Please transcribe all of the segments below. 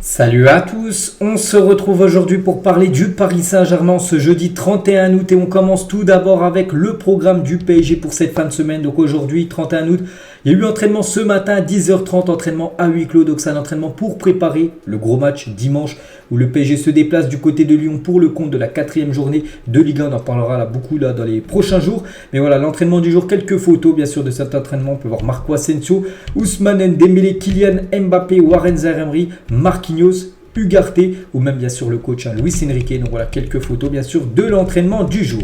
Salut à tous, on se retrouve aujourd'hui pour parler du Paris Saint-Germain ce jeudi 31 août et on commence tout d'abord avec le programme du PSG pour cette fin de semaine. Donc aujourd'hui 31 août, il y a eu entraînement ce matin à 10h30, entraînement à huis clos, donc c'est un entraînement pour préparer le gros match dimanche où le PSG se déplace du côté de Lyon pour le compte de la 4e journée de Ligue 1. On en parlera là beaucoup dans les prochains jours. Mais voilà, l'entraînement du jour, quelques photos bien sûr de cet entraînement. On peut voir Marco Asensio, Ousmane Dembélé, Kylian Mbappé, Warren Zaïre-Emery, Marquinhos, Ugarte ou même bien sûr le coach Luis Enrique. Donc voilà quelques photos bien sûr de l'entraînement du jour.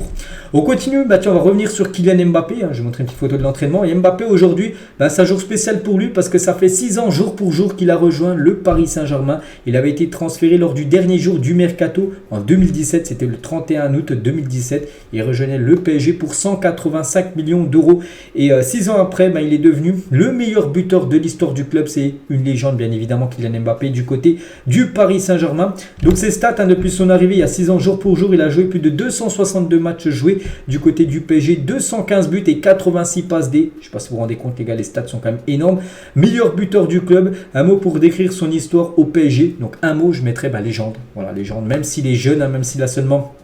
On continue, on va revenir sur Kylian Mbappé. Je vais montrer une petite photo de l'entraînement. Et Mbappé aujourd'hui, c'est un jour spécial pour lui parce que ça fait 6 ans jour pour jour qu'il a rejoint le Paris Saint-Germain. Il avait été transféré lors du dernier jour du mercato en 2017. C'était le 31 août 2017. Il rejoignait le PSG pour 185 millions d'euros. Et 6 ans après, il est devenu le meilleur buteur de l'histoire du club. C'est une légende bien évidemment, Kylian Mbappé du côté du Paris Saint-Germain. Donc ses stats depuis son arrivée il y a 6 ans jour pour jour, il a joué plus de 262 matchs joués du côté du PSG, 215 buts et 86 passes D. Je ne sais pas si vous vous rendez compte les gars, les stats sont quand même énormes. Meilleur buteur du club. Un mot pour décrire son histoire au PSG. Donc un mot, je mettrais légende. Voilà, légende. Même s'il est jeune, même s'il a seulement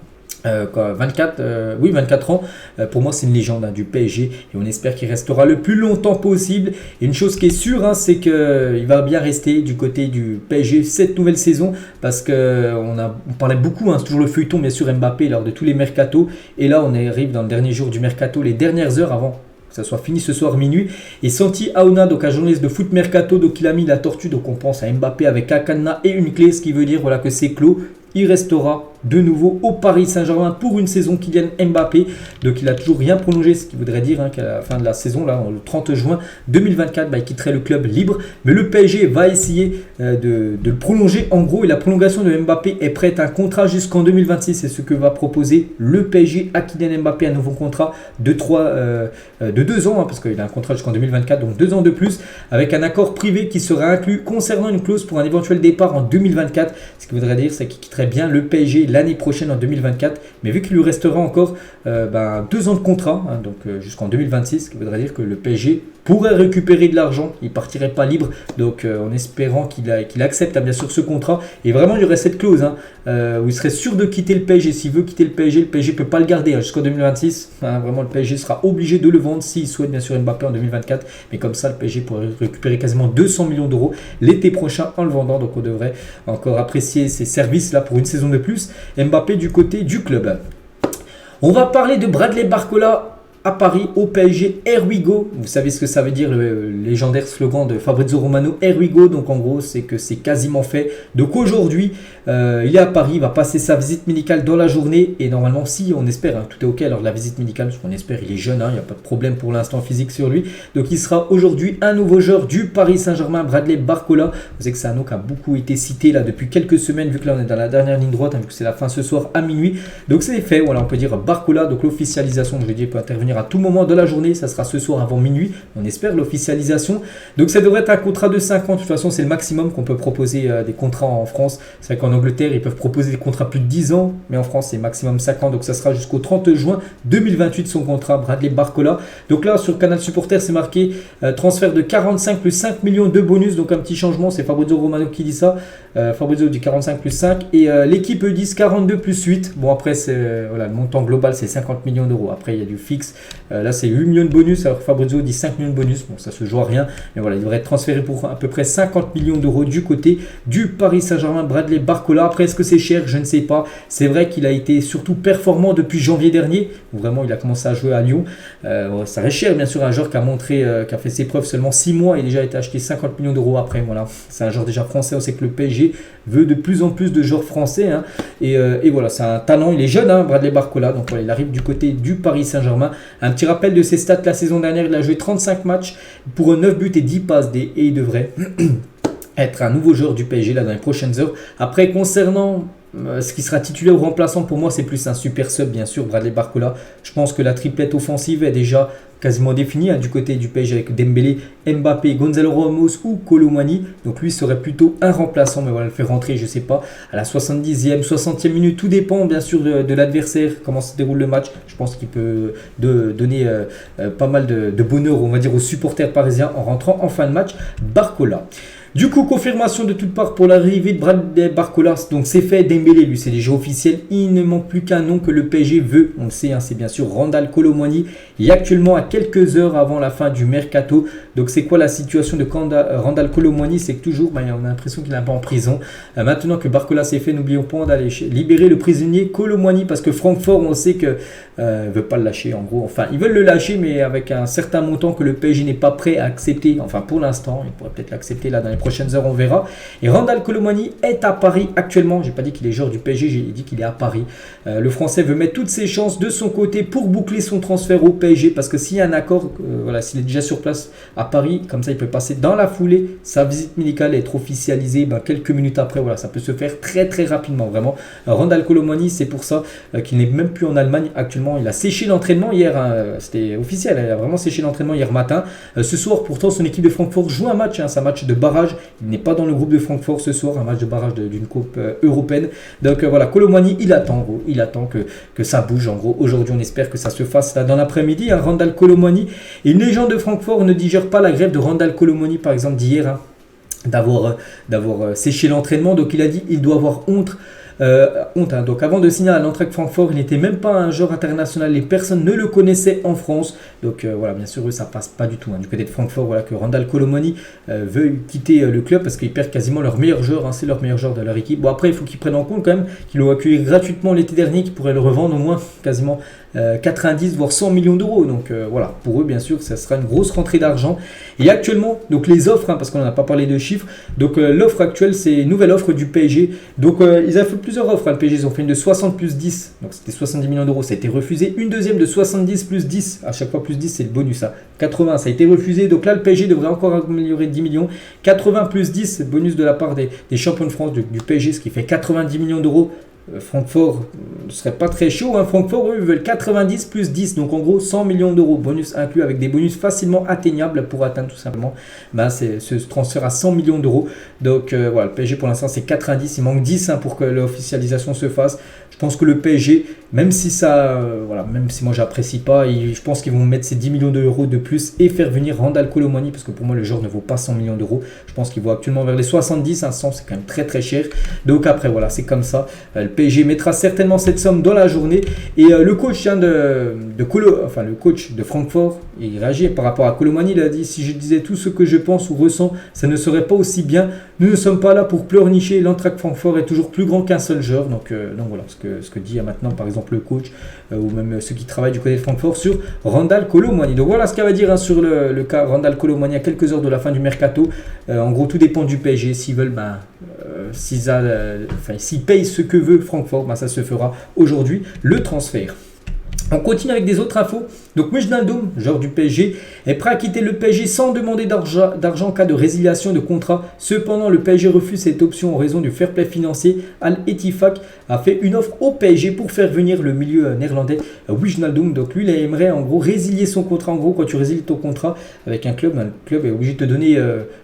24 ans, pour moi c'est une légende du PSG et on espère qu'il restera le plus longtemps possible. Et une chose qui est sûre, c'est qu'il va bien rester du côté du PSG cette nouvelle saison parce qu'on parlait beaucoup, c'est toujours le feuilleton bien sûr Mbappé lors de tous les mercatos et là on arrive dans le dernier jour du mercato, les dernières heures avant que ça soit fini ce soir minuit. Et Santi Aouna, donc un journaliste de foot mercato, donc il a mis la tortue, donc on pense à Mbappé avec un cadenas et une clé, ce qui veut dire que c'est clos. Il restera de nouveau au Paris Saint-Germain pour une saison Kylian Mbappé. Donc il n'a toujours rien prolongé, ce qui voudrait dire qu'à la fin de la saison, là, le 30 juin 2024, il quitterait le club libre. Mais le PSG va essayer de le prolonger en gros. Et la prolongation de Mbappé est prête. Un contrat jusqu'en 2026. C'est ce que va proposer le PSG à Kylian Mbappé. Un nouveau contrat de 2 ans, parce qu'il a un contrat jusqu'en 2024, donc 2 ans de plus, avec un accord privé qui sera inclus concernant une clause pour un éventuel départ en 2024. Ce qui voudrait dire c'est qu'il quitterait bien le PSG l'année prochaine en 2024, mais vu qu'il lui restera encore 2 ans de contrat, donc jusqu'en 2026, ce qui voudrait dire que le PSG pourrait récupérer de l'argent, il ne partirait pas libre, donc en espérant qu'il accepte bien sûr ce contrat, et vraiment il y aurait cette clause où il serait sûr de quitter le PSG. S'il veut quitter le PSG ne peut pas le garder jusqu'en 2026, vraiment le PSG sera obligé de le vendre s'il souhaite bien sûr Mbappé en 2024, mais comme ça le PSG pourrait récupérer quasiment 200 millions d'euros l'été prochain en le vendant, donc on devrait encore apprécier ses services là pour une saison de plus. Mbappé du côté du club. On va parler de Bradley Barcola à Paris, au PSG, Here we go. Vous savez ce que ça veut dire, le légendaire slogan de Fabrizio Romano, Here we go. Donc en gros, c'est que c'est quasiment fait. Donc aujourd'hui, il est à Paris, il va passer sa visite médicale dans la journée. Et normalement, si on espère, tout est ok alors la visite médicale, parce qu'on espère, il est jeune, il n'y a pas de problème pour l'instant physique sur lui. Donc il sera aujourd'hui un nouveau joueur du Paris Saint-Germain, Bradley Barcola. Vous savez que c'est un nom qui a beaucoup été cité là depuis quelques semaines, vu que là on est dans la dernière ligne droite, vu que c'est la fin ce soir à minuit. Donc c'est fait, voilà, on peut dire Barcola. Donc l'officialisation, je l'ai dit, peut intervenir à tout moment de la journée, ça sera ce soir avant minuit, on espère l'officialisation. Donc ça devrait être un contrat de 5 ans, de toute façon c'est le maximum qu'on peut proposer des contrats en France. C'est vrai qu'en Angleterre ils peuvent proposer des contrats plus de 10 ans, mais en France c'est maximum 5 ans, donc ça sera jusqu'au 30 juin 2028 son contrat, Bradley Barcola. Donc là sur Canal Supporter c'est marqué transfert de 45 plus 5 millions de bonus, donc un petit changement, c'est Fabrizio Romano qui dit ça. Fabrizio dit 45 plus 5 et l'équipe dit 42 plus 8. Bon après c'est le montant global c'est 50 millions d'euros, après il y a du fixe. Là c'est 8 millions de bonus, alors Fabrizio dit 5 millions de bonus, bon ça se joue à rien, mais voilà, il devrait être transféré pour à peu près 50 millions d'euros du côté du Paris Saint-Germain, Bradley Barcola. Après est-ce que c'est cher, je ne sais pas, c'est vrai qu'il a été surtout performant depuis janvier dernier, où vraiment il a commencé à jouer à Lyon, ça reste cher bien sûr, un joueur qui a montré, qui a fait ses preuves seulement 6 mois et déjà été acheté 50 millions d'euros après, voilà, c'est un joueur déjà français, on sait que le PSG veut de plus en plus de joueurs français, et voilà, c'est un talent, il est jeune, Bradley Barcola, donc voilà, il arrive du côté du Paris Saint-Germain. Un petit rappel de ses stats la saison dernière, il a joué 35 matchs pour 9 buts et 10 passes D, et il devrait être un nouveau joueur du PSG là dans les prochaines heures. Après concernant ce qui sera titulaire ou remplaçant, pour moi c'est plus un super sub bien sûr, Bradley Barcola. Je pense que la triplette offensive est déjà quasiment définie du côté du PSG avec Dembélé, Mbappé, Gonzalo Ramos ou Kolo Muani. Donc lui serait plutôt un remplaçant, mais voilà, le faire rentrer, je sais pas, à la 70e, 60e minute, tout dépend bien sûr de l'adversaire, comment se déroule le match. Je pense qu'il peut donner pas mal de bonheur, on va dire, aux supporters parisiens en rentrant en fin de match. Barcola. Du coup, confirmation de toutes parts pour l'arrivée de Bradley Barcola. Donc c'est fait, Dembélé, lui, c'est déjà officiel. Il ne manque plus qu'un nom que le PSG veut. On le sait, hein, c'est bien sûr Randal Kolo Muani. Il est actuellement à quelques heures avant la fin du mercato. Donc c'est quoi la situation de Randal Kolo Muani? C'est que toujours, on a l'impression qu'il est un peu en prison. Maintenant que Barcola s'est fait, n'oublions pas d'aller libérer le prisonnier Kolo Muani, parce que Francfort, on sait que ne veut pas le lâcher en gros. Enfin, ils veulent le lâcher, mais avec un certain montant que le PSG n'est pas prêt à accepter. Enfin, pour l'instant, il pourrait peut-être l'accepter là dans les prochaines heures, on verra. Et Randal Kolo Muani est à Paris actuellement. J'ai pas dit qu'il est joueur du PSG, j'ai dit qu'il est à Paris. Le Français veut mettre toutes ses chances de son côté pour boucler son transfert au PSG, parce que s'il y a un accord, voilà, s'il est déjà sur place à Paris, comme ça il peut passer dans la foulée. Sa visite médicale est officialisée quelques minutes après. Voilà, ça peut se faire très très rapidement, vraiment. Randal Kolo Muani, c'est pour ça qu'il n'est même plus en Allemagne actuellement. Il a séché l'entraînement hier, hein, c'était officiel, il a vraiment séché l'entraînement hier matin. Ce soir, pourtant, son équipe de Francfort joue un match, hein, c'est un match de barrage. Il n'est pas dans le groupe de Francfort ce soir, un match de barrage d'une coupe européenne. Donc voilà, Kolo Muani, il attend en gros, il attend que ça bouge en gros. Aujourd'hui, on espère que ça se fasse là dans l'après-midi. Hein, Randal Kolo Muani, une légende de Francfort, ne digère pas la grève de Randal Kolo Muani, par exemple d'hier, hein, d'avoir séché l'entraînement. Donc il a dit il doit avoir honte. Hein. Donc avant de signer à l'Eintracht Francfort, il n'était même pas un joueur international, les personnes ne le connaissaient en France. Donc voilà, bien sûr, eux, ça passe pas du tout. Hein. Du côté de Francfort, voilà que Randal Kolo Muani veut quitter le club parce qu'ils perdent quasiment leur meilleur joueur, hein, c'est leur meilleur joueur de leur équipe. Bon, après, il faut qu'ils prennent en compte quand même qu'ils l'ont accueilli gratuitement l'été dernier, qu'ils pourraient le revendre au moins quasiment 90 voire 100 millions d'euros. Donc voilà, pour eux, bien sûr, ça sera une grosse rentrée d'argent. Et actuellement, donc les offres, hein, parce qu'on n'a pas parlé de chiffres, donc l'offre actuelle, c'est une nouvelle offre du PSG. Donc ils ont fait plusieurs offres, hein, le PSG. Ils ont fait une de 60 plus 10, donc c'était 70 millions d'euros, ça a été refusé. Une deuxième de 70 plus 10, à chaque fois plus 10, c'est le bonus. Ça. 80, ça a été refusé. Donc là, le PSG devrait encore améliorer 10 millions. 80 plus 10, bonus de la part des champions de France du PSG, ce qui fait 90 millions d'euros. Francfort ne serait pas très chaud. Hein. Francfort, eux, veulent 90 plus 10. Donc en gros, 100 millions d'euros. Bonus inclus avec des bonus facilement atteignables pour atteindre tout simplement c'est ce transfert à 100 millions d'euros. Donc voilà, le PSG pour l'instant, c'est 90. Il manque 10 hein, pour que l'officialisation se fasse. Je pense que le PSG, même si ça, même si moi j'apprécie pas, je pense qu'ils vont mettre ces 10 millions d'euros de plus et faire venir Randal Kolo Muani, parce que pour moi le joueur ne vaut pas 100 millions d'euros. Je pense qu'il vaut actuellement vers les 70, hein, 100 c'est quand même très très cher. Donc après voilà, c'est comme ça. Le PSG mettra certainement cette somme dans la journée. Et le coach hein, le coach de Francfort, il réagit par rapport à Kolo Muani. Il a dit: si je disais tout ce que je pense ou ressens, ça ne serait pas aussi bien. Nous ne sommes pas là pour pleurnicher. L'Eintracht Francfort est toujours plus grand qu'un seul joueur. Donc voilà ce que dit maintenant par exemple le coach ou même ceux qui travaillent du côté de Francfort sur Randal Kolo Muani. Donc voilà ce qu'elle va dire hein, sur le cas Randal Kolo Muani à quelques heures de la fin du mercato. En gros, tout dépend du PSG. S'ils veulent, s'ils payent ce que veut Francfort, ça se fera aujourd'hui le transfert. On continue avec des autres infos. Donc Wijnaldum, joueur du PSG, est prêt à quitter le PSG sans demander d'argent en cas de résiliation de contrat. Cependant, le PSG refuse cette option en raison du fair play financier. Al-Ettifaq a fait une offre au PSG pour faire venir le milieu néerlandais Wijnaldum. Donc lui, il aimerait en gros résilier son contrat. En gros, quand tu résilies ton contrat avec un club, le club est obligé de te donner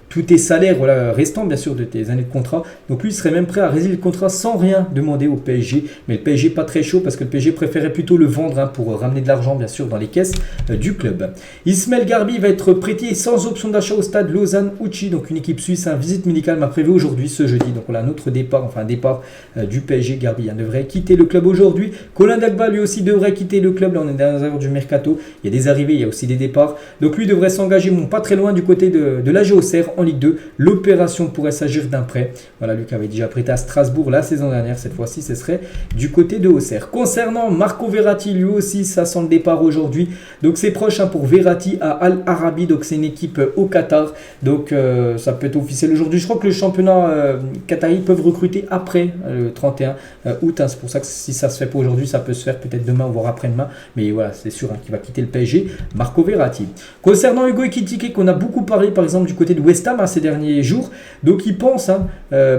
tous tes salaires restants bien sûr de tes années de contrat. Donc lui, il serait même prêt à résilier le contrat sans rien demander au PSG. Mais le PSG pas très chaud parce que le PSG préférait plutôt le vendre hein, pour ramener de l'argent bien sûr dans les caisses du club. Ismaël Garbi va être prêté sans option d'achat au stade Lausanne-Ouchy. Donc une équipe suisse, visite médicale m'a prévu aujourd'hui ce jeudi. Donc on a un autre départ, un départ du PSG. Garbi devrait quitter le club aujourd'hui. Colin Dagba lui aussi devrait quitter le club. Là on est dans les heures du mercato. Il y a des arrivées, il y a aussi des départs. Donc lui devrait s'engager pas très loin du côté de la Auxerre en Ligue 2. L'opération pourrait s'agir d'un prêt. Voilà, Luc avait déjà prêté à Strasbourg la saison dernière. Cette fois-ci, ce serait du côté de Auxerre. Concernant Marco Verratti, lui aussi, ça sent le départ aujourd'hui. Donc c'est proche pour Verratti à Al Arabi. Donc c'est une équipe au Qatar. Donc ça peut être officiel aujourd'hui. Je crois que le championnat qatari peuvent recruter après le 31 août. C'est pour ça que si ça se fait pas aujourd'hui, ça peut se faire peut-être demain voire après-demain. Mais voilà, c'est sûr qu'il va quitter le PSG. Marco Verratti. Concernant Hugo Ekitike, qu'on a beaucoup parlé par exemple du côté de West Ham ces derniers jours. Donc il pense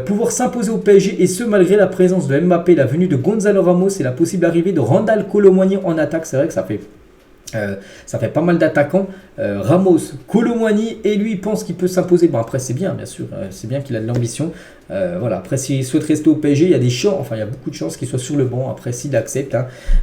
pouvoir s'imposer au PSG et ce malgré la présence de Mbappé, la venue de Gonzalo Ramos et la possible arrivée de Randal Kolo Muani en attaque. C'est vrai que ça fait pas mal d'attaquants. Ramos, Kolo Muani et lui il pense qu'il peut s'imposer. Bon après c'est bien sûr, c'est bien qu'il a de l'ambition. Voilà, après s'il souhaite rester au PSG, il y a il y a beaucoup de chances qu'il soit sur le banc. Après s'il accepte,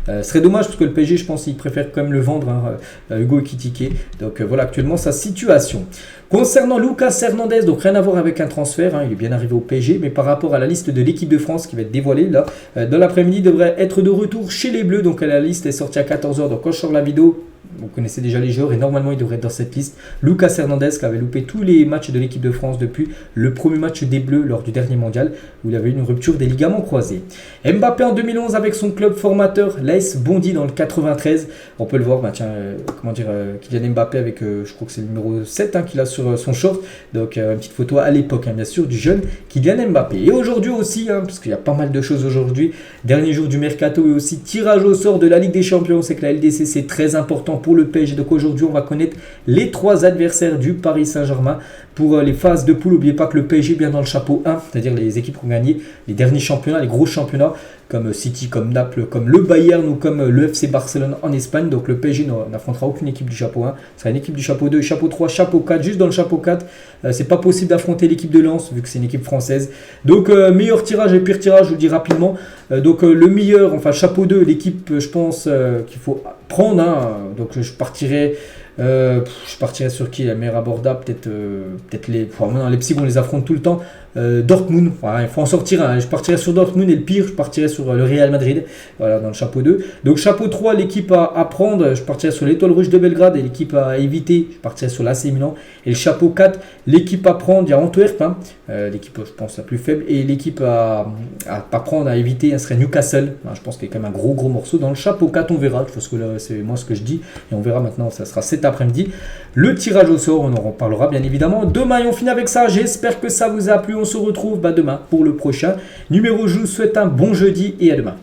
ce serait dommage parce que le PSG je pense qu'il préfère quand même le vendre Hugo Ekitike. Donc voilà actuellement sa situation. Concernant Lucas Hernandez, donc rien à voir avec un transfert, il est bien arrivé au PSG, mais par rapport à la liste de l'équipe de France qui va être dévoilée là, dans l'après-midi, il devrait être de retour chez les Bleus. Donc la liste est sortie à 14h, donc quand je sors la vidéo, vous connaissez déjà les joueurs et normalement il devrait être dans cette liste. Lucas Hernandez qui avait loupé tous les matchs de l'équipe de France depuis le premier match des Bleus lors du dernier mondial où il avait eu une rupture des ligaments croisés. Mbappé en 2011 avec son club formateur, l'AS Bondy dans le 93. On peut le voir, Kylian Mbappé avec, je crois que c'est le numéro 7 qu'il a sur son short. Donc une petite photo à l'époque bien sûr du jeune Kylian Mbappé. Et aujourd'hui aussi, parce qu'il y a pas mal de choses aujourd'hui, dernier jour du mercato et aussi tirage au sort de la Ligue des Champions. C'est que la LDC c'est très important pour le PSG. Donc aujourd'hui, on va connaître les 3 adversaires du Paris Saint-Germain pour les phases de poule. N'oubliez pas que le PSG est bien dans le chapeau 1, c'est-à-dire les équipes qui ont gagné les derniers championnats, les gros championnats, comme City, comme Naples, comme le Bayern ou comme le FC Barcelone en Espagne. Donc le PSG n'affrontera aucune équipe du chapeau 1. Ce sera une équipe du chapeau 2, chapeau 3, chapeau 4. Juste dans le chapeau 4, c'est pas possible d'affronter l'équipe de Lens vu que c'est une équipe française. Donc meilleur tirage et pire tirage, je vous le dis rapidement. Le meilleur, enfin chapeau 2, l'équipe je pense qu'il faut prendre. Donc je partirai sur qui la meilleure abordable, peut-être les. Dans les psys on les affronte tout le temps. Dortmund, il faut en sortir un. Je partirai sur Dortmund et le pire, je partirai sur le Real Madrid. Voilà, dans le chapeau 2. Donc chapeau 3, l'équipe à prendre, je partirai sur l'Étoile Rouge de Belgrade et l'équipe à éviter, je partirai sur l'AC Milan. Et le chapeau 4, l'équipe à prendre, il y a Antwerp, l'équipe je pense la plus faible. Et l'équipe à prendre, à éviter, serait Newcastle. Je pense qu'il y a quand même un gros morceau. Dans le chapeau 4, on verra, parce que là c'est moi ce que je dis. Et on verra maintenant, ça sera cet après-midi. Le tirage au sort, on en reparlera bien évidemment. Demain, et on finit avec ça. J'espère que ça vous a plu. On se retrouve demain pour le prochain numéro. Je vous souhaite un bon jeudi et à demain.